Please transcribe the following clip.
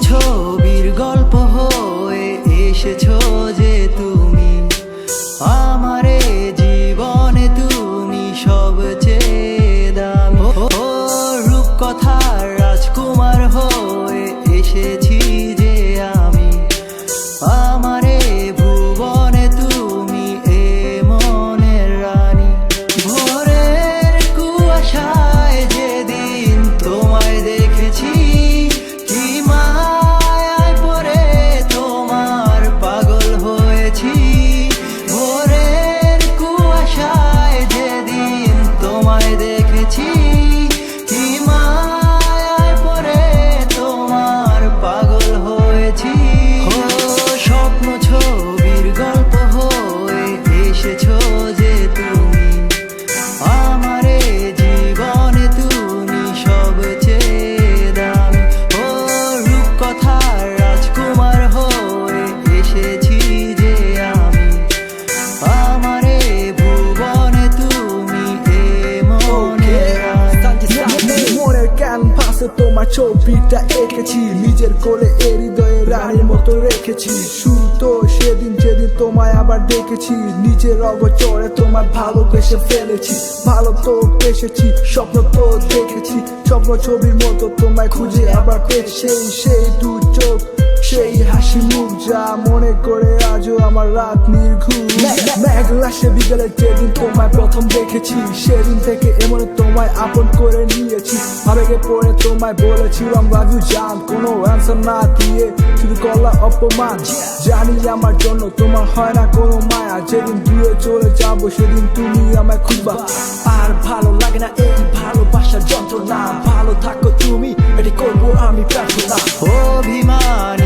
ছবির গল্প হয়ে এসেছো যে তুমি আমারে জীবনে, তুমি সবচেয়ে দামি। ও রূপকথার রাজকুমার হয়ে এসেছি যে আমি, আমারে ভুবনে তুমি এ মনের রানী। ভোরের কুয়াশায় যেদিন তোমায় দেখেছি, কি মায়ায় পড়ে তোমার পাগল হয়েছি। ভোরের কুয়াশায় যেদিন তোমায় দেখেছি, কি মায়ায় পড়ে তোমার পাগল হয়েছি। স্বপ্ন ছবির গল্প হয়ে এসেছো যে তুমি আমারে জীবনে, তুমি সবচেয়ে দামি। ও রূপকথার রাজকুমার হয়ে এসেছি যে আমি, আমারে ভুবনে তুমি এ মনের রানী। মনের ক্যানভাসে তোমার ছবিটা এঁকেছি, নিজের কোলে এ হৃদয়ে রানীর মতো রেখেছি। শুরু তো সেদিন যেদিন তোমায় আবার দেখেছি, নিজের অগোচরে তোমায় ভালোবেসে ফেলেছি। ভালো তো বেসেছি, স্বপ্ন তো দেখেছি, স্বপ্ন ছবির মতো তোমায় খুঁজে আবার পেয়েছি। সেই দু চোখ, সেই হাসি মুখ, যা মনে করে আজও আমার রাত নির্ঘুম। মেঘলা সে বিকেলে যেদিন তোমায় প্রথম দেখেছি, সেদিন থেকে এমন তোমায় আপন করে নিয়েছি। আবেগে পড়ে তোমায় বলেছিলাম লাভ ইউ জান, কোনো অ্যান্সার না দিয়ে শুধু করলা অপমান। জানি আমার জন্য তোমার হয় না কোনো মায়া, যেদিন দূরে চলে যাবো সেদিন তুমি আমায় খুঁজবা। আর ভালো লাগে না এই ভালোবাসার যন্ত্রণা, ভালো থাকো তুমি, এটি করবো আমি প্রার্থনা। অভিমান